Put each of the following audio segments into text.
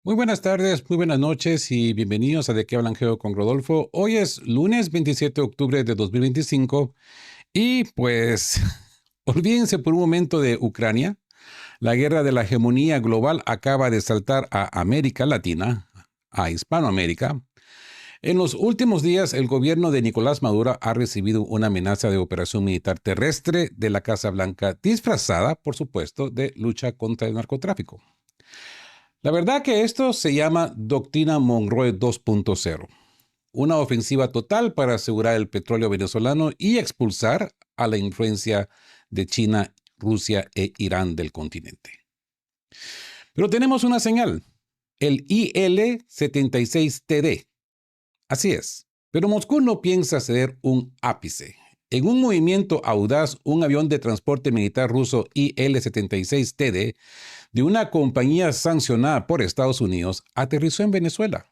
Muy buenas tardes, muy buenas noches y bienvenidos a De qué hablan Geo con Rodolfo. Hoy es lunes 27 de octubre de 2025 y pues olvídense por un momento de Ucrania. La guerra de la hegemonía global acaba de saltar a América Latina, a Hispanoamérica. En los últimos días, el gobierno de Nicolás Maduro ha recibido una amenaza de operación militar terrestre de la Casa Blanca, disfrazada, por supuesto, de lucha contra el narcotráfico. La verdad que esto se llama Doctrina Monroe 2.0, una ofensiva total para asegurar el petróleo venezolano y expulsar a la influencia de China, Rusia e Irán del continente. Pero tenemos una señal, el IL-76TD. Así es, pero Moscú no piensa ceder un ápice. En un movimiento audaz, un avión de transporte militar ruso IL-76TD de una compañía sancionada por Estados Unidos aterrizó en Venezuela.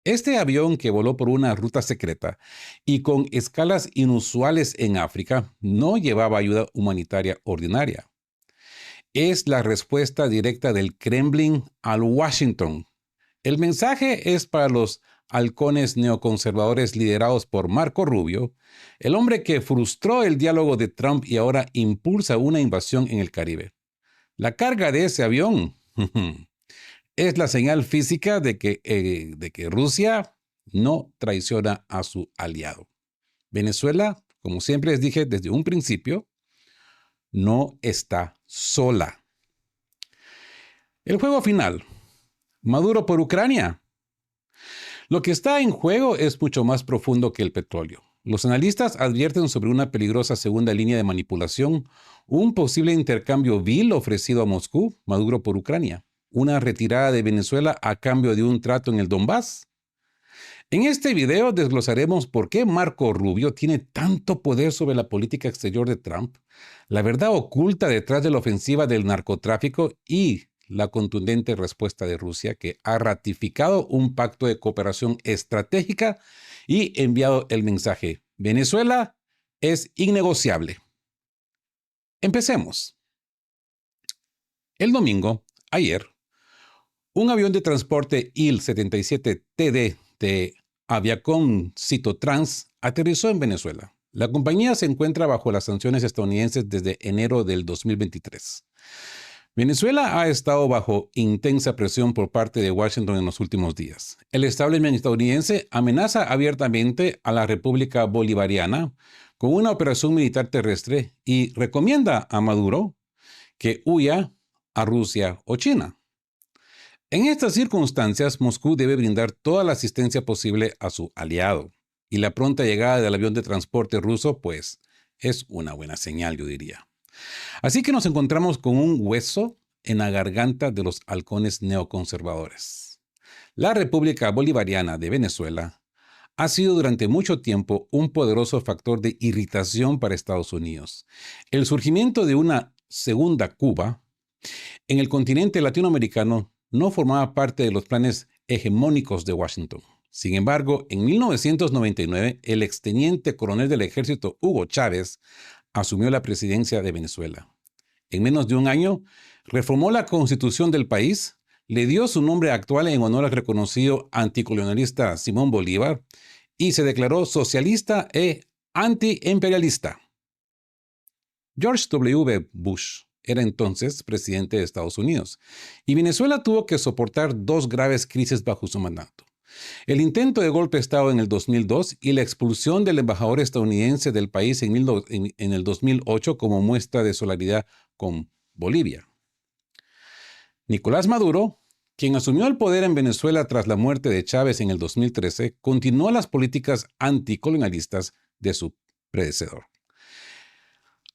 Este avión, que voló por una ruta secreta y con escalas inusuales en África, no llevaba ayuda humanitaria ordinaria. Es la respuesta directa del Kremlin al Washington. El mensaje es para los halcones neoconservadores liderados por Marco Rubio, el hombre que frustró el diálogo de Trump y ahora impulsa una invasión en el Caribe. La carga de ese avión es la señal física de que Rusia no traiciona a su aliado. Venezuela, como siempre les dije desde un principio, no está sola. El juego final. Maduro por Ucrania. Lo que está en juego es mucho más profundo que el petróleo. Los analistas advierten sobre una peligrosa segunda línea de manipulación, un posible intercambio vil ofrecido a Moscú, Maduro por Ucrania, una retirada de Venezuela a cambio de un trato en el Donbass. En este video desglosaremos por qué Marco Rubio tiene tanto poder sobre la política exterior de Trump, la verdad oculta detrás de la ofensiva del narcotráfico y la contundente respuesta de Rusia, que ha ratificado un pacto de cooperación estratégica y enviado el mensaje: Venezuela es innegociable. Empecemos. El domingo, ayer, un avión de transporte IL-77TD de Aviacom Citotrans aterrizó en Venezuela. La compañía se encuentra bajo las sanciones estadounidenses desde enero del 2023. Venezuela ha estado bajo intensa presión por parte de Washington en los últimos días. El establishment estadounidense amenaza abiertamente a la República Bolivariana con una operación militar terrestre y recomienda a Maduro que huya a Rusia o China. En estas circunstancias, Moscú debe brindar toda la asistencia posible a su aliado. Y la pronta llegada del avión de transporte ruso, pues, es una buena señal, yo diría. Así que nos encontramos con un hueso en la garganta de los halcones neoconservadores. La República Bolivariana de Venezuela ha sido durante mucho tiempo un poderoso factor de irritación para Estados Unidos. El surgimiento de una segunda Cuba en el continente latinoamericano no formaba parte de los planes hegemónicos de Washington. Sin embargo, en 1999, el exteniente coronel del ejército Hugo Chávez asumió la presidencia de Venezuela. En menos de un año, reformó la constitución del país, le dio su nombre actual en honor al reconocido anticolonialista Simón Bolívar y se declaró socialista e antiimperialista. George W. Bush era entonces presidente de Estados Unidos y Venezuela tuvo que soportar dos graves crisis bajo su mandato: el intento de golpe de Estado en el 2002 y la expulsión del embajador estadounidense del país en el 2008 como muestra de solidaridad con Bolivia. Nicolás Maduro, quien asumió el poder en Venezuela tras la muerte de Chávez en el 2013, continuó las políticas anticolonialistas de su predecesor.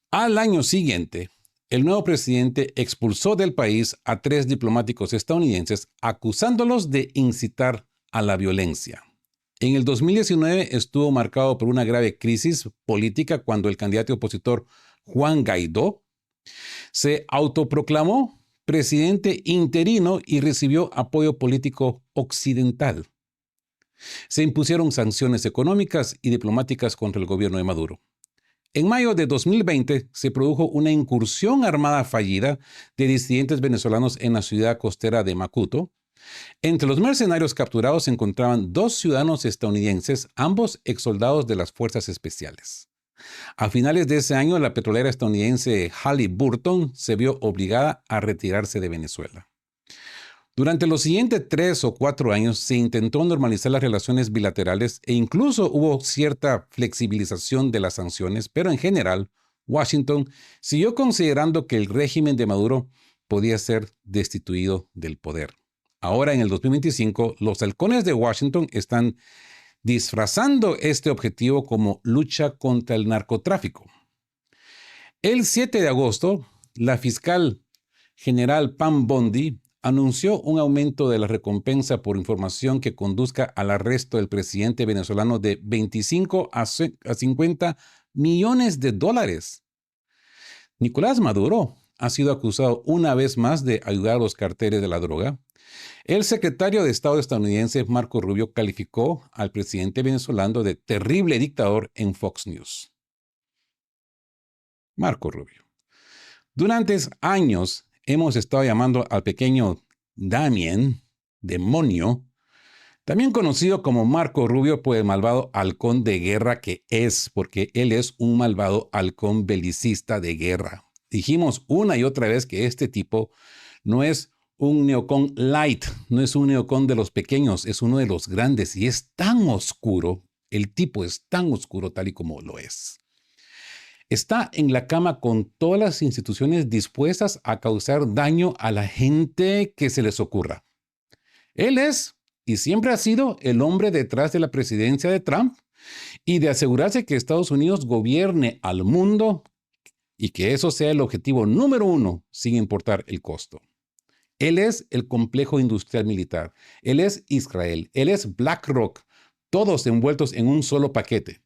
Al año siguiente, el nuevo presidente expulsó del país a 3 diplomáticos estadounidenses acusándolos de incitar a la violencia. En el 2019 estuvo marcado por una grave crisis política cuando el candidato opositor Juan Guaidó se autoproclamó presidente interino y recibió apoyo político occidental. Se impusieron sanciones económicas y diplomáticas contra el gobierno de Maduro. En mayo de 2020 se produjo una incursión armada fallida de disidentes venezolanos en la ciudad costera de Macuto, Entre los mercenarios capturados se encontraban 2 ciudadanos estadounidenses, ambos exsoldados de las fuerzas especiales. A finales de ese año, la petrolera estadounidense Halliburton se vio obligada a retirarse de Venezuela. Durante los siguientes 3 o 4 años se intentó normalizar las relaciones bilaterales e incluso hubo cierta flexibilización de las sanciones, pero en general, Washington siguió considerando que el régimen de Maduro podía ser destituido del poder. Ahora, en el 2025, los halcones de Washington están disfrazando este objetivo como lucha contra el narcotráfico. El 7 de agosto, la fiscal general Pam Bondi anunció un aumento de la recompensa por información que conduzca al arresto del presidente venezolano de 25 a 50 millones de dólares. Nicolás Maduro ha sido acusado una vez más de ayudar a los carteles de la droga. El secretario de Estado estadounidense Marco Rubio calificó al presidente venezolano de terrible dictador en Fox News. Marco Rubio. Durante años hemos estado llamando al pequeño Damien, demonio, también conocido como Marco Rubio por el malvado halcón de guerra que es, porque él es un malvado halcón belicista de guerra. Dijimos una y otra vez que este tipo no es un neocon light, no es un neocon de los pequeños, es uno de los grandes y es tan oscuro, el tipo es tan oscuro tal y como lo es. Está en la cama con todas las instituciones dispuestas a causar daño a la gente que se les ocurra. Él es y siempre ha sido el hombre detrás de la presidencia de Trump y de asegurarse que Estados Unidos gobierne al mundo y que eso sea el objetivo número 1 sin importar el costo. Él es el complejo industrial militar, él es Israel, él es BlackRock, todos envueltos en un solo paquete.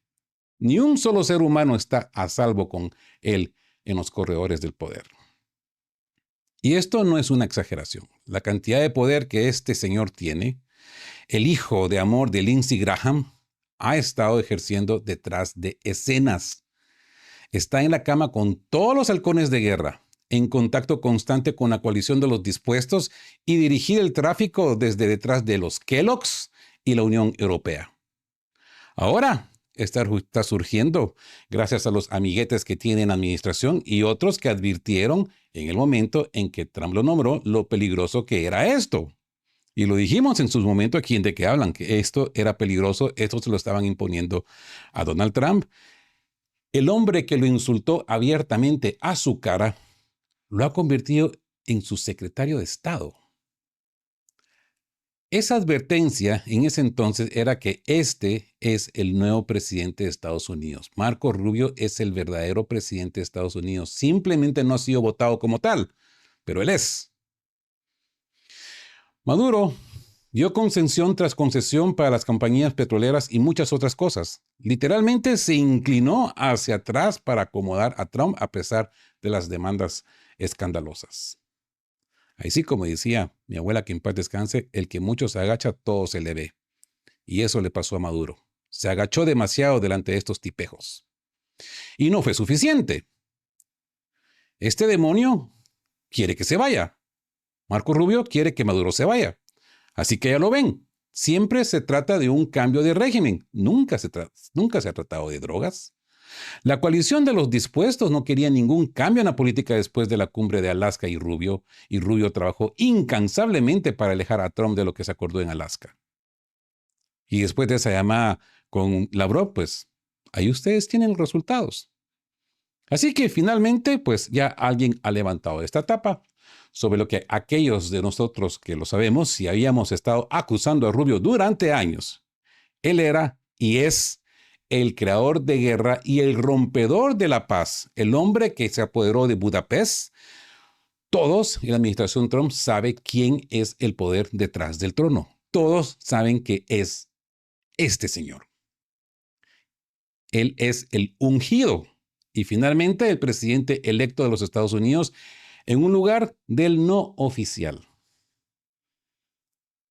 Ni un solo ser humano está a salvo con él en los corredores del poder. Y esto no es una exageración. La cantidad de poder que este señor tiene, el hijo de amor de Lindsey Graham, ha estado ejerciendo detrás de escenas. Está en la cama con todos los halcones de guerra, en contacto constante con la coalición de los dispuestos y dirigir el tráfico desde detrás de los Kellogg's y la Unión Europea. Ahora está surgiendo gracias a los amiguetes que tiene en administración y otros que advirtieron en el momento en que Trump lo nombró lo peligroso que era esto. Y lo dijimos en sus momentos aquí en De Qué Hablan, que esto era peligroso, esto se lo estaban imponiendo a Donald Trump. El hombre que lo insultó abiertamente a su cara lo ha convertido en su secretario de Estado. Esa advertencia en ese entonces era que este es el nuevo presidente de Estados Unidos. Marco Rubio es el verdadero presidente de Estados Unidos. Simplemente no ha sido votado como tal, pero él es. Maduro dio concesión tras concesión para las compañías petroleras y muchas otras cosas. Literalmente se inclinó hacia atrás para acomodar a Trump a pesar de las demandas escandalosas. Así como decía mi abuela, que en paz descanse, el que mucho se agacha, todo se le ve. Y eso le pasó a Maduro. Se agachó demasiado delante de estos tipejos. Y no fue suficiente. Este demonio quiere que se vaya. Marco Rubio quiere que Maduro se vaya. Así que ya lo ven. Siempre se trata de un cambio de régimen. Nunca se ha tratado de drogas. La coalición de los dispuestos no quería ningún cambio en la política después de la cumbre de Alaska y Rubio trabajó incansablemente para alejar a Trump de lo que se acordó en Alaska. Y después de esa llamada con Lavrov, pues ahí ustedes tienen los resultados. Así que finalmente, pues ya alguien ha levantado esta tapa sobre lo que aquellos de nosotros que lo sabemos, si habíamos estado acusando a Rubio durante años. Él era y es el creador de guerra y el rompedor de la paz, el hombre que se apoderó de Budapest. Todos en la administración Trump saben quién es el poder detrás del trono. Todos saben que es este señor. Él es el ungido y finalmente el presidente electo de los Estados Unidos en un lugar del no oficial.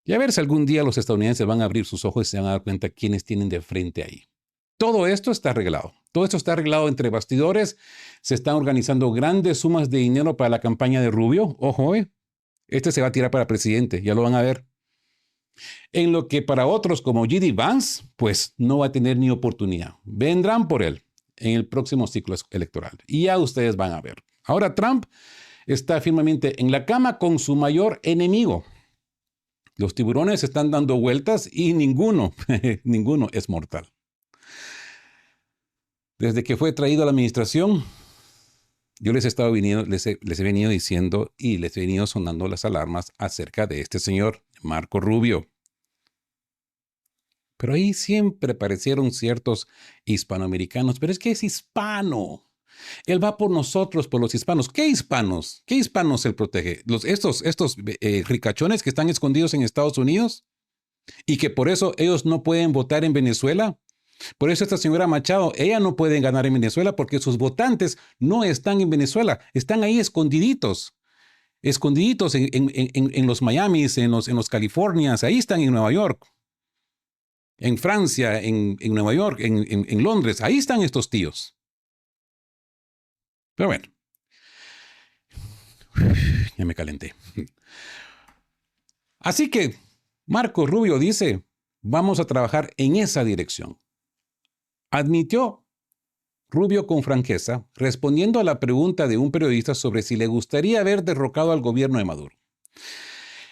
Y a ver si algún día los estadounidenses van a abrir sus ojos y se van a dar cuenta quiénes tienen de frente ahí. Todo esto está arreglado. Todo esto está arreglado entre bastidores. Se están organizando grandes sumas de dinero para la campaña de Rubio. Ojo, este se va a tirar para presidente. Ya lo van a ver. En lo que para otros como J.D. Vance, pues no va a tener ni oportunidad. Vendrán por él en el próximo ciclo electoral. Y ya ustedes van a ver. Ahora Trump está firmemente en la cama con su mayor enemigo. Los tiburones están dando vueltas y ninguno, ninguno es mortal. Desde que fue traído a la administración, yo les he venido diciendo y les he venido sonando las alarmas acerca de este señor, Marco Rubio. Pero ahí siempre aparecieron ciertos hispanoamericanos, pero es que es hispano. Él va por nosotros, por los hispanos. ¿Qué hispanos? ¿Qué hispanos él protege? Estos ricachones que están escondidos en Estados Unidos y que por eso ellos no pueden votar en Venezuela. Por eso esta señora Machado, ella no puede ganar en Venezuela porque sus votantes no están en Venezuela, están ahí escondiditos en los Miamis, en los Californias, ahí están en Nueva York, en Francia, en Nueva York, en Londres, ahí están estos tíos. Pero bueno, ya me calenté. Así que Marco Rubio dice, vamos a trabajar en esa dirección. Admitió Rubio con franqueza, respondiendo a la pregunta de un periodista sobre si le gustaría haber derrocado al gobierno de Maduro.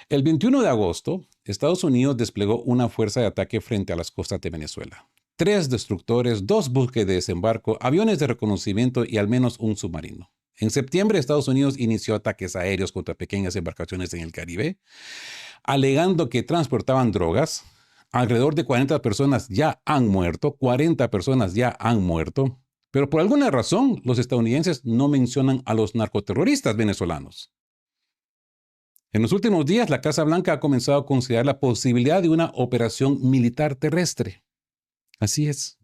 El 21 de agosto, Estados Unidos desplegó una fuerza de ataque frente a las costas de Venezuela. 3 destructores, 2 buques de desembarco, aviones de reconocimiento y al menos un submarino. En septiembre, Estados Unidos inició ataques aéreos contra pequeñas embarcaciones en el Caribe, alegando que transportaban drogas. Alrededor de 40 personas ya han muerto, 40 personas ya han muerto. Pero por alguna razón, los estadounidenses no mencionan a los narcoterroristas venezolanos. En los últimos días, la Casa Blanca ha comenzado a considerar la posibilidad de una operación militar terrestre. Así es.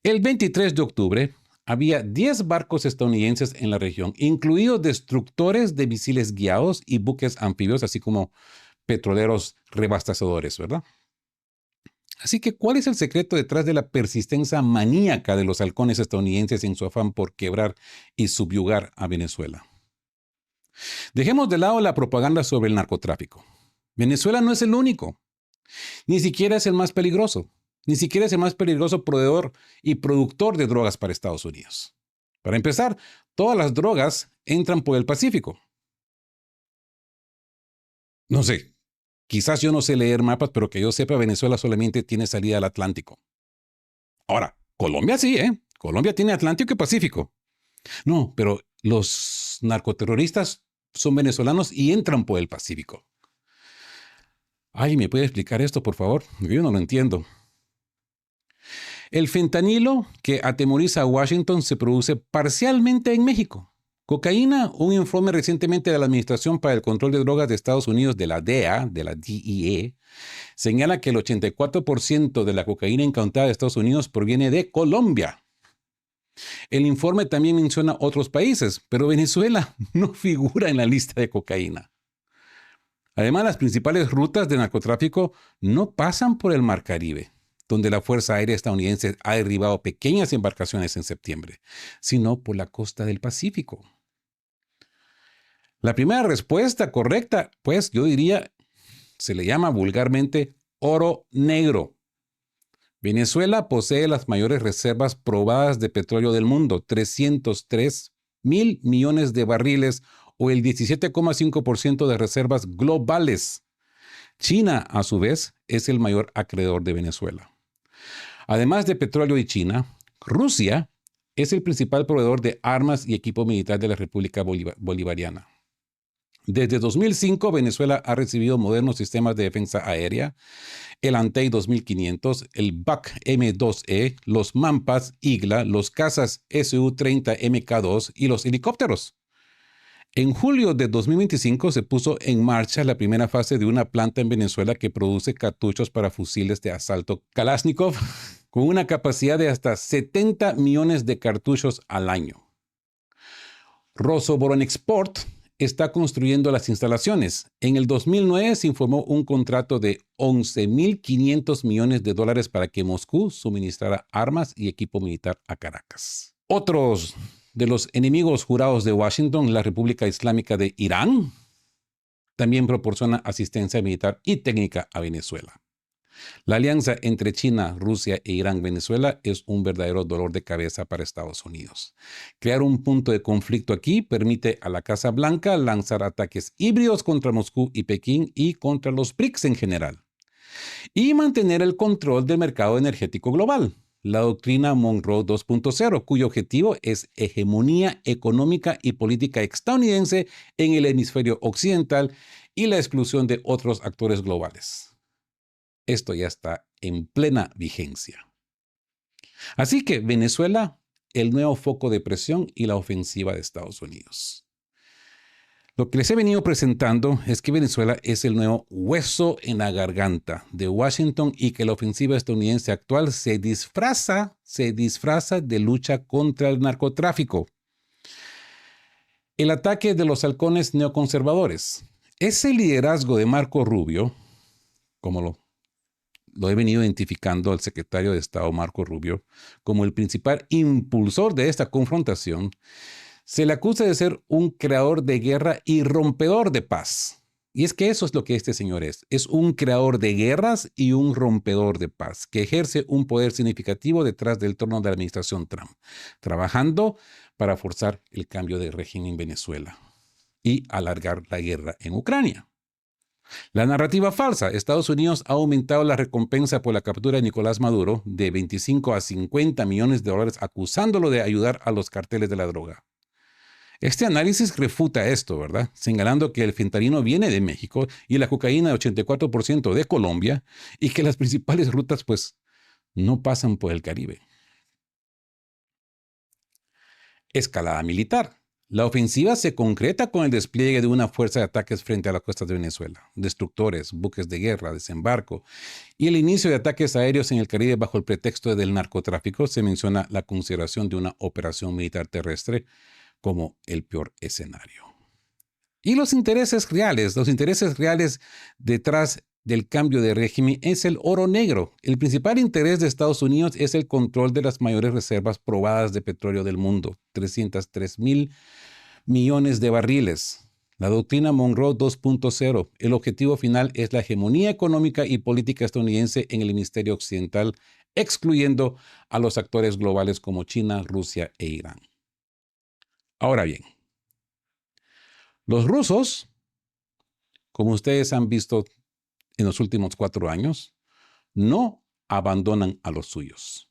El 23 de octubre, había 10 barcos estadounidenses en la región, incluidos destructores de misiles guiados y buques anfibios, así como petroleros rebastecedores, ¿verdad? Así que, ¿cuál es el secreto detrás de la persistencia maníaca de los halcones estadounidenses en su afán por quebrar y subyugar a Venezuela? Dejemos de lado la propaganda sobre el narcotráfico. Venezuela no es el único, ni siquiera es el más peligroso, ni siquiera es el más peligroso proveedor y productor de drogas para Estados Unidos. Para empezar, todas las drogas entran por el Pacífico. No sé, quizás yo no sé leer mapas, pero que yo sepa, Venezuela solamente tiene salida al Atlántico. Ahora, Colombia sí, ¿eh? Colombia tiene Atlántico y Pacífico. No, pero los narcoterroristas son venezolanos y entran por el Pacífico. Ay, ¿me puede explicar esto, por favor? Yo no lo entiendo. El fentanilo que atemoriza a Washington se produce parcialmente en México. Cocaína, un informe recientemente de la Administración para el Control de Drogas de Estados Unidos, de la DEA, señala que el 84% de la cocaína incautada de Estados Unidos proviene de Colombia. El informe también menciona otros países, pero Venezuela no figura en la lista de cocaína. Además, las principales rutas de narcotráfico no pasan por el Mar Caribe, donde la Fuerza Aérea estadounidense ha derribado pequeñas embarcaciones en septiembre, sino por la costa del Pacífico. La primera respuesta correcta, pues yo diría, se le llama vulgarmente oro negro. Venezuela posee las mayores reservas probadas de petróleo del mundo, 303,000 millones de barriles o el 17,5% de reservas globales. China, a su vez, es el mayor acreedor de Venezuela. Además de petróleo y China, Rusia es el principal proveedor de armas y equipo militar de la República Bolivariana. Desde 2005, Venezuela ha recibido modernos sistemas de defensa aérea, el Antey 2500, el BAC M2E, los Mampas IGLA, los cazas Su-30 MK2 y los helicópteros. En julio de 2025 se puso en marcha la primera fase de una planta en Venezuela que produce cartuchos para fusiles de asalto Kalashnikov con una capacidad de hasta 70 millones de cartuchos al año. Rosoboronexport está construyendo las instalaciones. En el 2009 se informó un contrato de $11,500 millones para que Moscú suministrara armas y equipo militar a Caracas. Otros de los enemigos jurados de Washington, la República Islámica de Irán, también proporciona asistencia militar y técnica a Venezuela. La alianza entre China, Rusia e Irán-Venezuela es un verdadero dolor de cabeza para Estados Unidos. Crear un punto de conflicto aquí permite a la Casa Blanca lanzar ataques híbridos contra Moscú y Pekín y contra los BRICS en general. Y mantener el control del mercado energético global. La doctrina Monroe 2.0, cuyo objetivo es hegemonía económica y política estadounidense en el hemisferio occidental y la exclusión de otros actores globales. Esto ya está en plena vigencia. Así que Venezuela, el nuevo foco de presión y la ofensiva de Estados Unidos. Lo que les he venido presentando es que Venezuela es el nuevo hueso en la garganta de Washington y que la ofensiva estadounidense actual se disfraza de lucha contra el narcotráfico. El ataque de los halcones neoconservadores. Ese liderazgo de Marco Rubio, como lo he venido identificando al secretario de Estado Marco Rubio como el principal impulsor de esta confrontación, se le acusa de ser un creador de guerra y rompedor de paz. Y es que eso es lo que este señor es un creador de guerras y un rompedor de paz, que ejerce un poder significativo detrás del trono de la administración Trump, trabajando para forzar el cambio de régimen en Venezuela y alargar la guerra en Ucrania. La narrativa falsa. Estados Unidos ha aumentado la recompensa por la captura de Nicolás Maduro de 25 a 50 millones de dólares, acusándolo de ayudar a los carteles de la droga. Este análisis refuta esto, ¿verdad? Señalando que el fentanilo viene de México y la cocaína de 84% de Colombia y que las principales rutas, pues, no pasan por el Caribe. Escalada militar. La ofensiva se concreta con el despliegue de una fuerza de ataques frente a las costas de Venezuela, destructores, buques de guerra, desembarco y el inicio de ataques aéreos en el Caribe bajo el pretexto del narcotráfico. Se menciona la consideración de una operación militar terrestre como el peor escenario. Y los intereses reales detrás del cambio de régimen es el oro negro. El principal interés de Estados Unidos es el control de las mayores reservas probadas de petróleo del mundo, 303,000 millones de barriles. La doctrina Monroe 2.0, el objetivo final es la hegemonía económica y política estadounidense en el hemisferio occidental, excluyendo a los actores globales como China, Rusia e Irán. Ahora bien, los rusos, como ustedes han visto en los últimos 4 años, no abandonan a los suyos.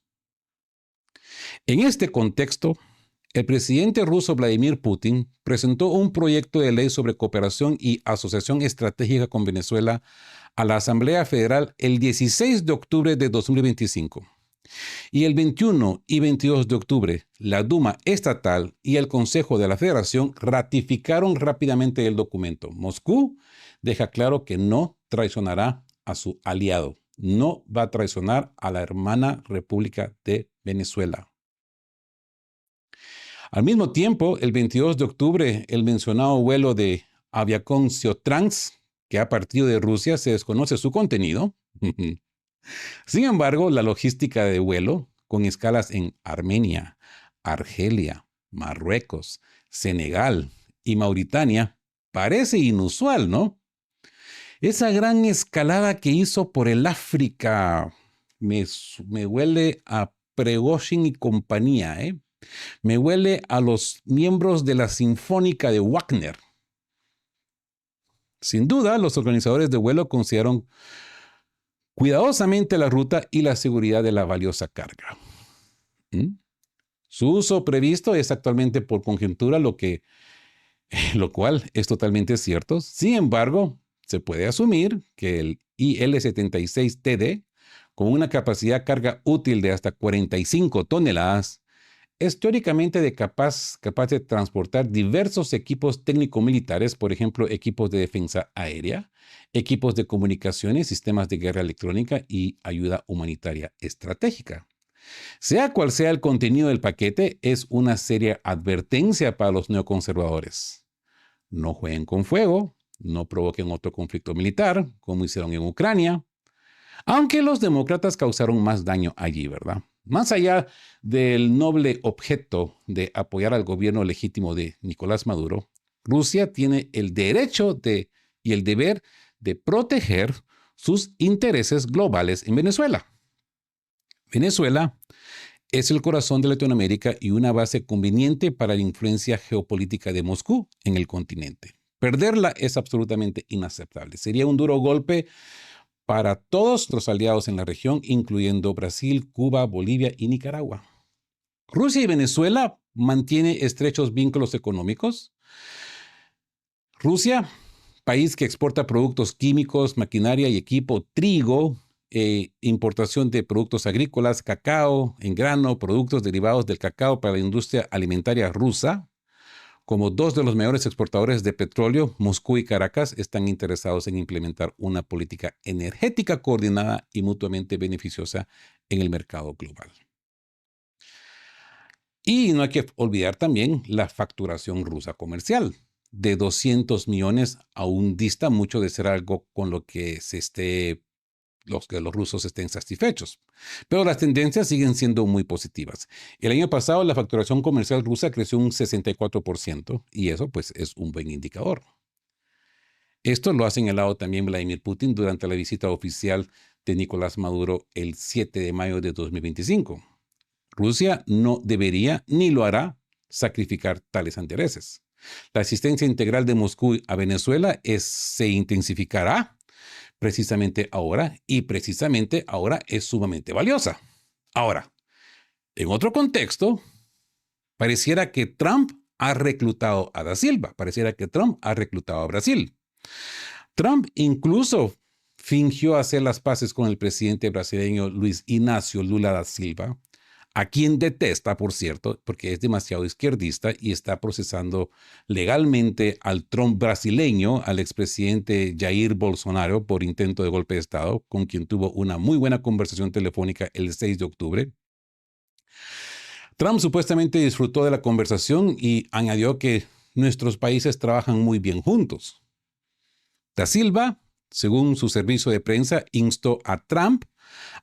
En este contexto, el presidente ruso Vladimir Putin presentó un proyecto de ley sobre cooperación y asociación estratégica con Venezuela a la Asamblea Federal el 16 de octubre de 2025. Y el 21 y 22 de octubre, la Duma Estatal y el Consejo de la Federación ratificaron rápidamente el documento. Moscú deja claro que no traicionará a su aliado, no va a traicionar a la hermana República de Venezuela. Al mismo tiempo, el 22 de octubre, el mencionado vuelo de Aviacón Siotrans, que ha partido de Rusia, se desconoce su contenido. Sin embargo, la logística de vuelo, con escalas en Armenia, Argelia, Marruecos, Senegal y Mauritania, parece inusual, ¿no? Esa gran escalada que hizo por el África me huele a Prigozhin y compañía, ¿eh? Me huele a los miembros de la Sinfónica de Wagner. Sin duda, los organizadores de vuelo consideraron cuidadosamente la ruta y la seguridad de la valiosa carga. Su uso previsto es actualmente por conjetura, lo cual es totalmente cierto. Sin embargo, se puede asumir que el IL-76TD, con una capacidad de carga útil de hasta 45 toneladas, es teóricamente capaz de transportar diversos equipos técnico-militares, por ejemplo, equipos de defensa aérea, equipos de comunicaciones, sistemas de guerra electrónica y ayuda humanitaria estratégica. Sea cual sea el contenido del paquete, es una seria advertencia para los neoconservadores. No jueguen con fuego, no provoquen otro conflicto militar, como hicieron en Ucrania, aunque los demócratas causaron más daño allí, ¿verdad? Más allá del noble objeto de apoyar al gobierno legítimo de Nicolás Maduro, Rusia tiene el derecho de y el deber de proteger sus intereses globales en Venezuela. Venezuela es el corazón de Latinoamérica y una base conveniente para la influencia geopolítica de Moscú en el continente. Perderla es absolutamente inaceptable. Sería un duro golpe para todos los aliados en la región, incluyendo Brasil, Cuba, Bolivia y Nicaragua. Rusia y Venezuela mantienen estrechos vínculos económicos. Rusia, país que exporta productos químicos, maquinaria y equipo, trigo, importación de productos agrícolas, cacao en grano, productos derivados del cacao para la industria alimentaria rusa. Como dos de los mayores exportadores de petróleo, Moscú y Caracas están interesados en implementar una política energética coordinada y mutuamente beneficiosa en el mercado global. Y no hay que olvidar también la facturación rusa comercial. De 200 millones aún dista mucho de ser algo con lo que los rusos estén satisfechos. Pero las tendencias siguen siendo muy positivas. El año pasado la facturación comercial rusa creció un 64% y eso pues es un buen indicador. Esto lo ha señalado también Vladimir Putin durante la visita oficial de Nicolás Maduro el 7 de mayo de 2025. Rusia no debería ni lo hará sacrificar tales intereses. La asistencia integral de Moscú a Venezuela se intensificará precisamente ahora y precisamente ahora es sumamente valiosa. Ahora, en otro contexto, pareciera que Trump ha reclutado a Da Silva, pareciera que Trump ha reclutado a Brasil. Trump incluso fingió hacer las paces con el presidente brasileño Luis Inácio Lula da Silva, a quien detesta, por cierto, porque es demasiado izquierdista y está procesando legalmente al Trump brasileño, al expresidente Jair Bolsonaro, por intento de golpe de Estado, con quien tuvo una muy buena conversación telefónica el 6 de octubre. Trump supuestamente disfrutó de la conversación y añadió que nuestros países trabajan muy bien juntos. Da Silva, según su servicio de prensa, instó a Trump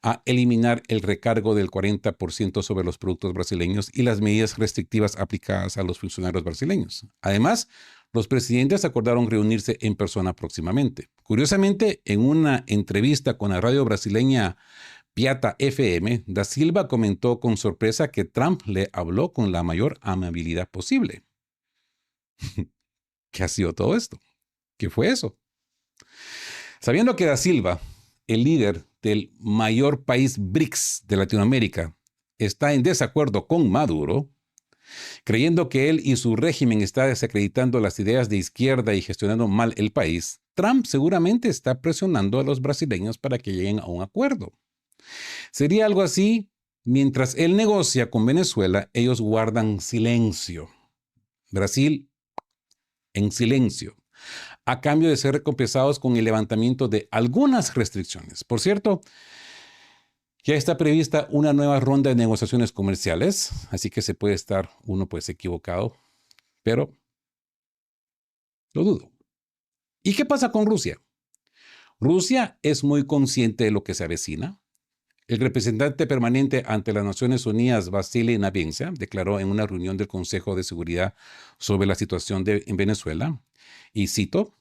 a eliminar el recargo del 40% sobre los productos brasileños y las medidas restrictivas aplicadas a los funcionarios brasileños. Además, los presidentes acordaron reunirse en persona próximamente. Curiosamente, en una entrevista con la radio brasileña Piata FM, Da Silva comentó con sorpresa que Trump le habló con la mayor amabilidad posible. ¿Qué ha sido todo esto? ¿Qué fue eso? Sabiendo que Da Silva, el líder del mayor país BRICS de Latinoamérica, está en desacuerdo con Maduro, creyendo que él y su régimen está desacreditando las ideas de izquierda y gestionando mal el país, Trump seguramente está presionando a los brasileños para que lleguen a un acuerdo. Sería algo así: mientras él negocia con Venezuela, ellos guardan silencio. Brasil en silencio, a cambio de ser recompensados con el levantamiento de algunas restricciones. Por cierto, ya está prevista una nueva ronda de negociaciones comerciales, así que se puede estar uno pues equivocado, pero lo dudo. ¿Y qué pasa con Rusia? Rusia es muy consciente de lo que se avecina. El representante permanente ante las Naciones Unidas, Vasily Nevencia, declaró en una reunión del Consejo de Seguridad sobre la situación en Venezuela, y cito: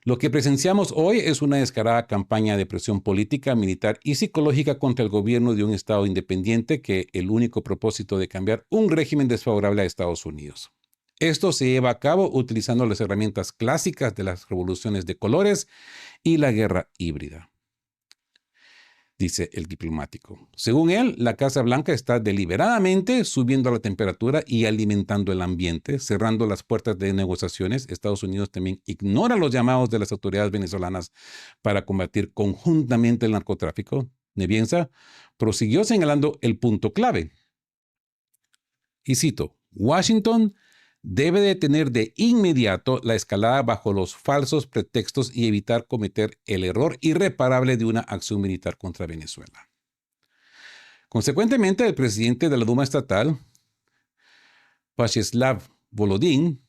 "Lo que presenciamos hoy es una descarada campaña de presión política, militar y psicológica contra el gobierno de un Estado independiente que el único propósito de cambiar un régimen desfavorable a Estados Unidos. Esto se lleva a cabo utilizando las herramientas clásicas de las revoluciones de colores y la guerra híbrida", dice el diplomático. Según él, la Casa Blanca está deliberadamente subiendo la temperatura y alimentando el ambiente, cerrando las puertas de negociaciones. Estados Unidos también ignora los llamados de las autoridades venezolanas para combatir conjuntamente el narcotráfico. Nevencia prosiguió señalando el punto clave. Y cito: "Washington debe detener de inmediato la escalada bajo los falsos pretextos y evitar cometer el error irreparable de una acción militar contra Venezuela". Consecuentemente, el presidente de la Duma estatal, Vyacheslav Volodin,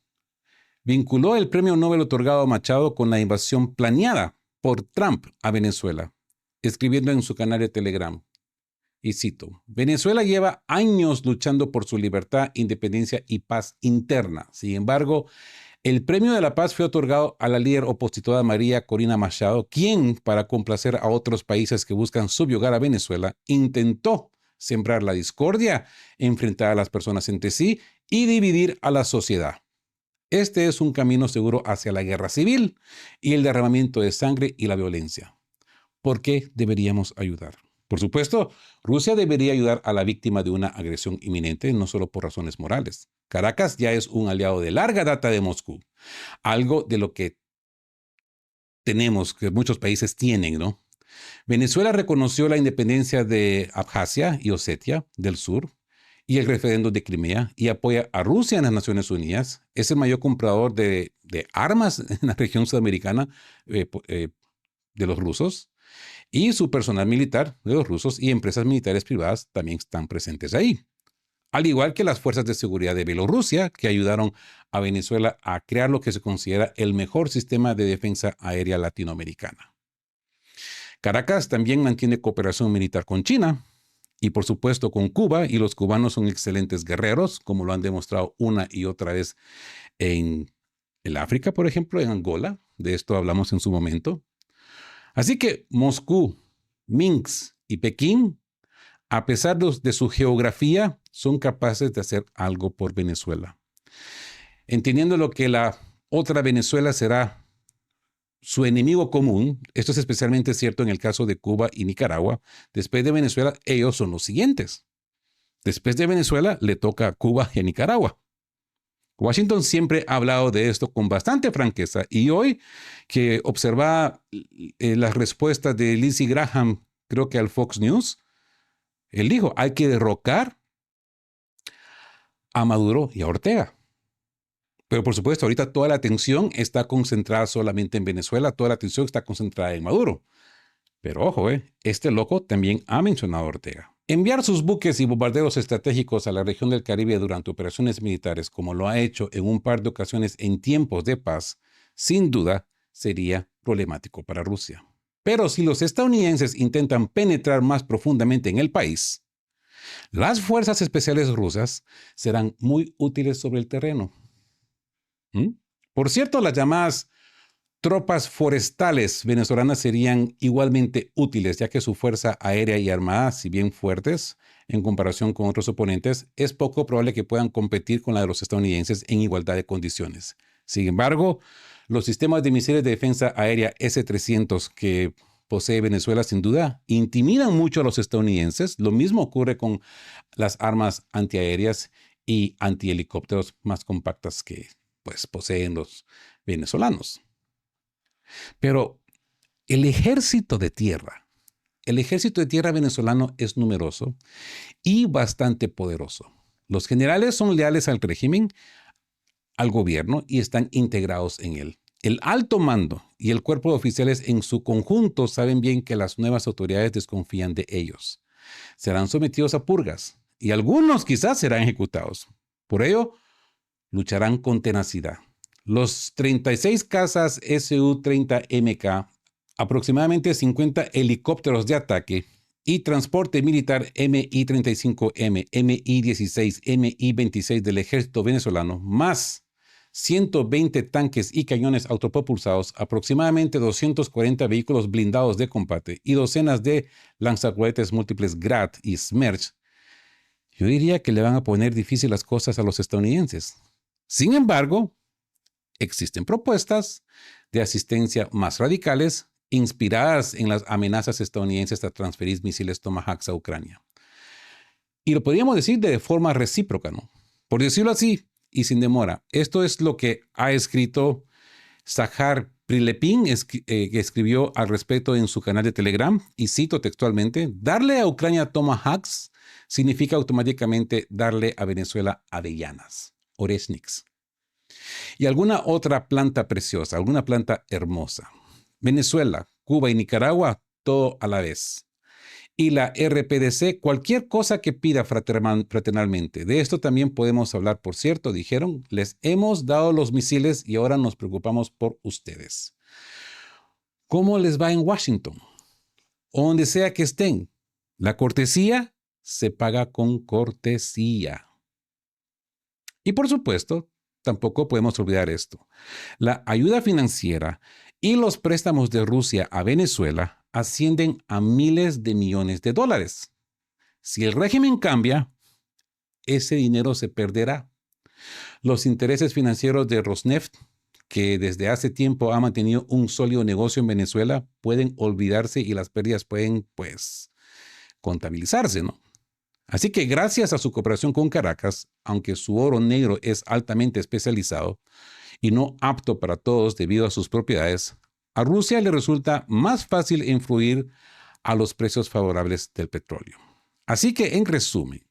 vinculó el premio Nobel otorgado a Machado con la invasión planeada por Trump a Venezuela, escribiendo en su canal de Telegram, y cito: "Venezuela lleva años luchando por su libertad, independencia y paz interna. Sin embargo, El premio de la paz fue otorgado a la líder opositora María Corina Machado, quien, para complacer a otros países que buscan subyugar a Venezuela, intentó sembrar la discordia, enfrentar a las personas entre sí y dividir a la sociedad. Este es un camino seguro hacia la guerra civil y el derramamiento de sangre y la violencia. ¿Por qué deberíamos ayudar? Por supuesto, Rusia debería ayudar a la víctima de una agresión inminente, no solo por razones morales. Caracas ya es un aliado de larga data de Moscú, algo de lo que tenemos, que muchos países tienen, ¿no? Venezuela reconoció la independencia de Abjasia y Osetia del Sur y el referendo de Crimea y apoya a Rusia en las Naciones Unidas. Es el mayor comprador de armas en la región sudamericana de los rusos. Y su personal militar de los rusos y empresas militares privadas también están presentes ahí. Al igual que las fuerzas de seguridad de Bielorrusia, que ayudaron a Venezuela a crear lo que se considera el mejor sistema de defensa aérea latinoamericana. Caracas también mantiene cooperación militar con China y por supuesto con Cuba, y los cubanos son excelentes guerreros, como lo han demostrado una y otra vez en el África, por ejemplo, en Angola. De esto hablamos en su momento. Así que Moscú, Minsk y Pekín, a pesar de su geografía, son capaces de hacer algo por Venezuela. Entendiendo lo que la otra Venezuela será su enemigo común, esto es especialmente cierto en el caso de Cuba y Nicaragua, después de Venezuela, ellos son los siguientes. Después de Venezuela, le toca a Cuba y a Nicaragua. Washington siempre ha hablado de esto con bastante franqueza y hoy que observa las respuestas de Lindsey Graham, creo que al Fox News, él dijo, hay que derrocar a Maduro y a Ortega. Pero por supuesto, ahorita toda la atención está concentrada solamente en Venezuela, toda la atención está concentrada en Maduro. Pero ojo, este loco también ha mencionado a Ortega. Enviar sus buques y bombarderos estratégicos a la región del Caribe durante operaciones militares, como lo ha hecho en un par de ocasiones en tiempos de paz, sin duda sería problemático para Rusia. Pero si los estadounidenses intentan penetrar más profundamente en el país, las fuerzas especiales rusas serán muy útiles sobre el terreno. Por cierto, las llamadas tropas forestales venezolanas serían igualmente útiles, ya que su fuerza aérea y armada, si bien fuertes en comparación con otros oponentes, es poco probable que puedan competir con la de los estadounidenses en igualdad de condiciones. Sin embargo, los sistemas de misiles de defensa aérea S-300 que posee Venezuela sin duda intimidan mucho a los estadounidenses. Lo mismo ocurre con las armas antiaéreas y antihelicópteros más compactas que poseen los venezolanos. Pero el ejército de tierra venezolano es numeroso y bastante poderoso. Los generales son leales al régimen, al gobierno y están integrados en él. El alto mando y el cuerpo de oficiales en su conjunto saben bien que las nuevas autoridades desconfían de ellos. Serán sometidos a purgas y algunos quizás serán ejecutados. Por ello, lucharán con tenacidad. Los 36 cazas Su-30MK, aproximadamente 50 helicópteros de ataque y transporte militar Mi-35M, Mi-16, Mi-26 del ejército venezolano, más 120 tanques y cañones autopropulsados, aproximadamente 240 vehículos blindados de combate y docenas de lanzacohetes múltiples Grad y Smerch, yo diría que le van a poner difícil las cosas a los estadounidenses. Sin embargo, existen propuestas de asistencia más radicales, inspiradas en las amenazas estadounidenses a transferir misiles Tomahawk a Ucrania. Y lo podríamos decir de forma recíproca, ¿no? Por decirlo así, y sin demora. Esto es lo que ha escrito Zahar Prilepin, que escribió al respecto en su canal de Telegram, y cito textualmente, darle a Ucrania Tomahawks significa automáticamente darle a Venezuela avellanas, oresniks, y alguna otra planta preciosa, alguna planta hermosa. Venezuela, Cuba y Nicaragua, todo a la vez. Y la RPDC, cualquier cosa que pida fraternalmente. De esto también podemos hablar, por cierto, dijeron, les hemos dado los misiles y ahora nos preocupamos por ustedes. ¿Cómo les va en Washington? O donde sea que estén. La cortesía se paga con cortesía. Y por supuesto, tampoco podemos olvidar esto. La ayuda financiera y los préstamos de Rusia a Venezuela ascienden a miles de millones de dólares. Si el régimen cambia, ese dinero se perderá. Los intereses financieros de Rosneft, que desde hace tiempo ha mantenido un sólido negocio en Venezuela, pueden olvidarse y las pérdidas pueden, pues, contabilizarse, ¿no? Así que gracias a su cooperación con Caracas, aunque su oro negro es altamente especializado y no apto para todos debido a sus propiedades, a Rusia le resulta más fácil influir a los precios favorables del petróleo. Así que, en resumen,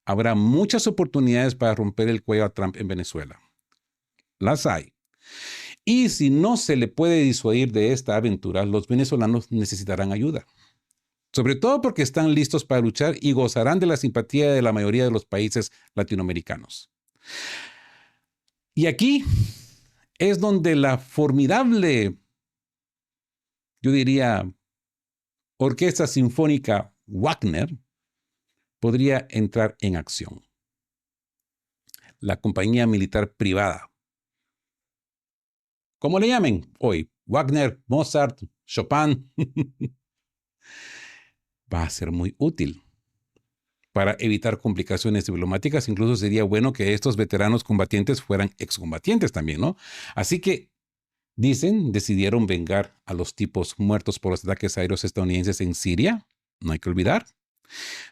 habrá muchas oportunidades para romper el cuello a Trump en Venezuela. Las hay. Y si no se le puede disuadir de esta aventura, los venezolanos necesitarán ayuda. Sobre todo porque están listos para luchar y gozarán de la simpatía de la mayoría de los países latinoamericanos. Y aquí es donde la formidable, yo diría, orquesta sinfónica Wagner podría entrar en acción. La compañía militar privada, como le llamen hoy, Wagner, Mozart, Chopin, va a ser muy útil. Para evitar complicaciones diplomáticas, incluso sería bueno que estos veteranos combatientes fueran excombatientes también, ¿no? Así que, decidieron vengar a los tipos muertos por los ataques aéreos estadounidenses en Siria. No hay que olvidar.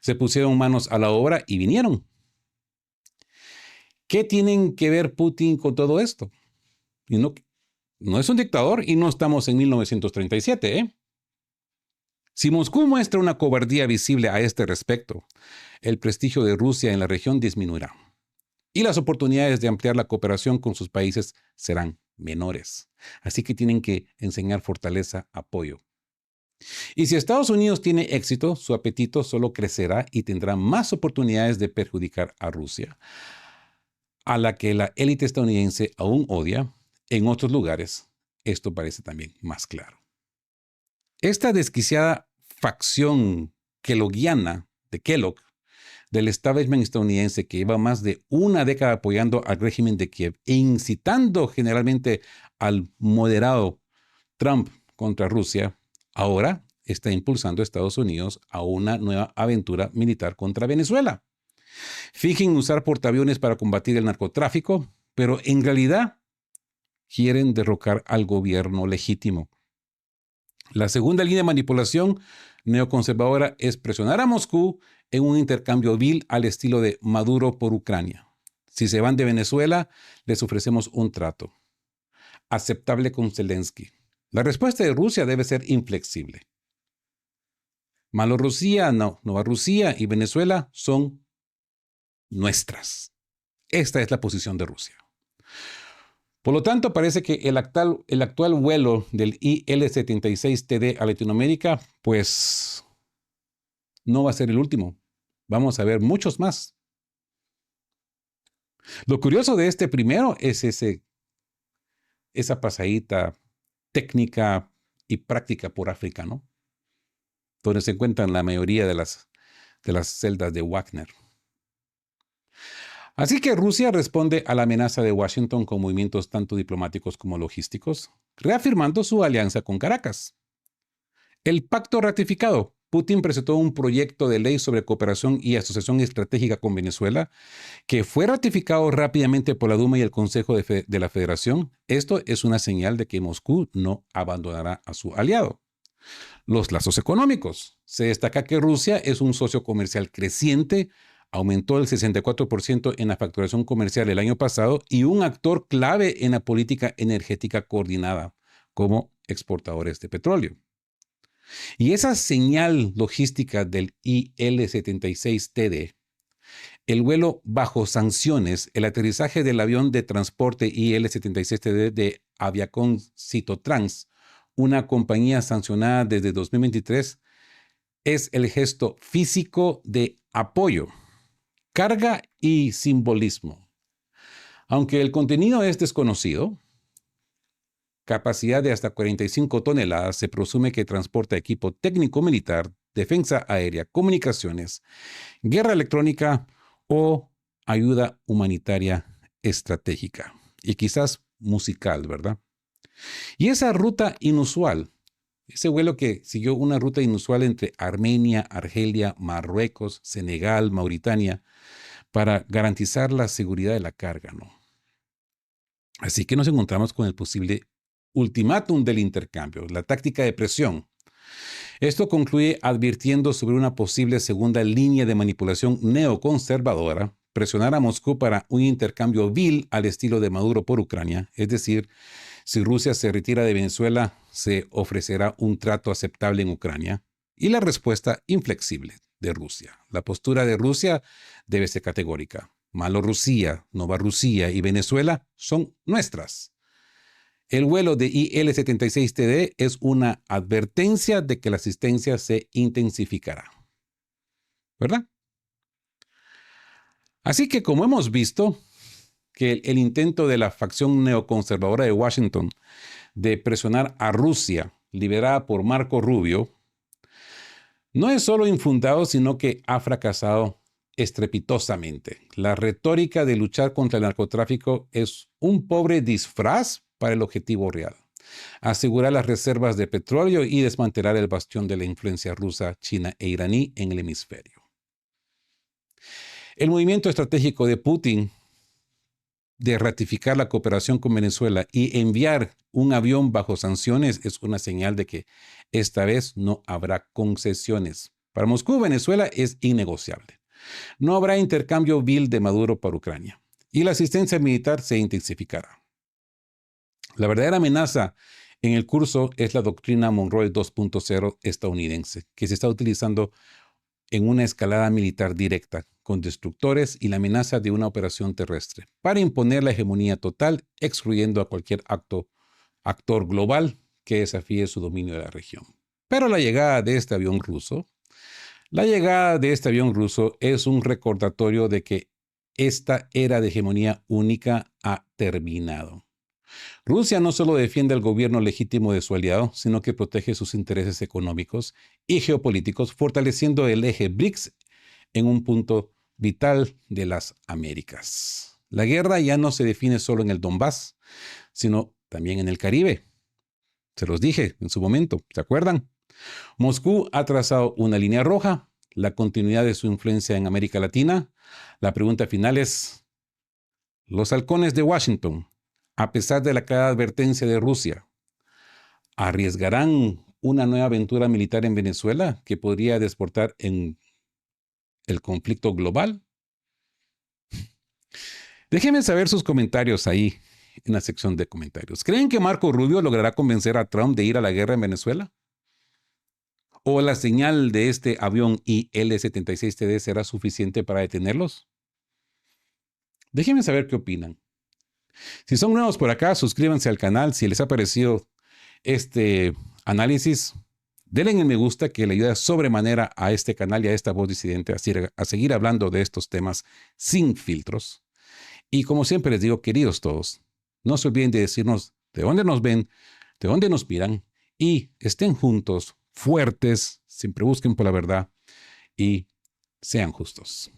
Se pusieron manos a la obra y vinieron. ¿Qué tienen que ver Putin con todo esto? Y no es un dictador y no estamos en 1937, ¿eh? Si Moscú muestra una cobardía visible a este respecto, el prestigio de Rusia en la región disminuirá y las oportunidades de ampliar la cooperación con sus países serán menores. Así que tienen que enseñar fortaleza, apoyo. Y si Estados Unidos tiene éxito, su apetito solo crecerá y tendrá más oportunidades de perjudicar a Rusia, a la que la élite estadounidense aún odia. En otros lugares, esto parece también más claro. Esta desquiciada facción kelloggiana de Kellogg, del establishment estadounidense que lleva más de una década apoyando al régimen de Kiev e incitando generalmente al moderado Trump contra Rusia, ahora está impulsando a Estados Unidos a una nueva aventura militar contra Venezuela. Fingen usar portaaviones para combatir el narcotráfico, pero en realidad quieren derrocar al gobierno legítimo. La segunda línea de manipulación neoconservadora es presionar a Moscú en un intercambio vil al estilo de Maduro por Ucrania. Si se van de Venezuela, les ofrecemos un trato aceptable con Zelensky. La respuesta de Rusia debe ser inflexible. Malorrusia, Nueva Rusia y Venezuela son nuestras. Esta es la posición de Rusia. Por lo tanto, parece que el actual vuelo del IL-76TD a Latinoamérica, pues no va a ser el último. Vamos a ver muchos más. Lo curioso de este primero es esa pasadita técnica y práctica por África, ¿no? Donde se encuentran la mayoría de las celdas de Wagner. Así que Rusia responde a la amenaza de Washington con movimientos tanto diplomáticos como logísticos, reafirmando su alianza con Caracas. El pacto ratificado. Putin presentó un proyecto de ley sobre cooperación y asociación estratégica con Venezuela, que fue ratificado rápidamente por la Duma y el Consejo de la Federación. Esto es una señal de que Moscú no abandonará a su aliado. Los lazos económicos. Se destaca que Rusia es un socio comercial creciente, aumentó el 64% en la facturación comercial el año pasado y un actor clave en la política energética coordinada como exportadores de petróleo. Y esa señal logística del IL-76TD, el vuelo bajo sanciones, el aterrizaje del avión de transporte IL-76TD de Aviacón Citotrans, una compañía sancionada desde 2023, es el gesto físico de apoyo, carga y simbolismo. Aunque el contenido es desconocido, capacidad de hasta 45 toneladas, se presume que transporta equipo técnico militar, defensa aérea, comunicaciones, guerra electrónica o ayuda humanitaria estratégica. y quizás musical, ¿verdad? Y esa ruta inusual, ese vuelo que siguió una ruta inusual entre Armenia, Argelia, Marruecos, Senegal, Mauritania, para garantizar la seguridad de la carga, ¿no? Así que nos encontramos con el posible ultimátum del intercambio, la táctica de presión. Esto concluye advirtiendo sobre una posible segunda línea de manipulación neoconservadora, presionar a Moscú para un intercambio vil al estilo de Maduro por Ucrania, es decir, si Rusia se retira de Venezuela, se ofrecerá un trato aceptable en Ucrania, y la respuesta inflexible de Rusia. La postura de Rusia debe ser categórica. Malorrusia, Novorrusia y Venezuela son nuestras. El vuelo de IL-76TD es una advertencia de que la asistencia se intensificará. ¿Verdad? Así que, como hemos visto, que el intento de la facción neoconservadora de Washington de presionar a Rusia, liderada por Marco Rubio, no es solo infundado, sino que ha fracasado estrepitosamente. La retórica de luchar contra el narcotráfico es un pobre disfraz para el objetivo real: asegurar las reservas de petróleo y desmantelar el bastión de la influencia rusa, china e iraní en el hemisferio. El movimiento estratégico de Putin de ratificar la cooperación con Venezuela y enviar un avión bajo sanciones es una señal de que esta vez no habrá concesiones. Para Moscú, Venezuela es innegociable. No habrá intercambio vil de Maduro para Ucrania y la asistencia militar se intensificará. La verdadera amenaza en el curso es la doctrina Monroe 2.0 estadounidense, que se está utilizando en una escalada militar directa, con destructores y la amenaza de una operación terrestre, para imponer la hegemonía total, excluyendo a cualquier actor global que desafíe su dominio de la región. Pero la llegada de este avión ruso es un recordatorio de que esta era de hegemonía única ha terminado. Rusia no solo defiende al gobierno legítimo de su aliado, sino que protege sus intereses económicos y geopolíticos, fortaleciendo el eje BRICS en un punto vital de las Américas. La guerra ya no se define solo en el Donbass, sino también en el Caribe. Se los dije en su momento, ¿se acuerdan? Moscú ha trazado una línea roja, la continuidad de su influencia en América Latina. La pregunta final es: ¿los halcones de Washington, a pesar de la clara advertencia de Rusia, arriesgarán una nueva aventura militar en Venezuela que podría desbordar en el conflicto global? Déjenme saber sus comentarios ahí en la sección de comentarios. ¿Creen que Marco Rubio logrará convencer a Trump de ir a la guerra en Venezuela? ¿O la señal de este avión IL-76TD será suficiente para detenerlos? Déjenme saber qué opinan. Si son nuevos por acá, suscríbanse al canal. Si les ha parecido este análisis, denle en me gusta, que le ayuda sobremanera a este canal y a esta voz disidente a seguir hablando de estos temas sin filtros. Y como siempre les digo, queridos todos, no se olviden de decirnos de dónde nos ven, de dónde nos miran, y estén juntos, fuertes, siempre busquen por la verdad y sean justos.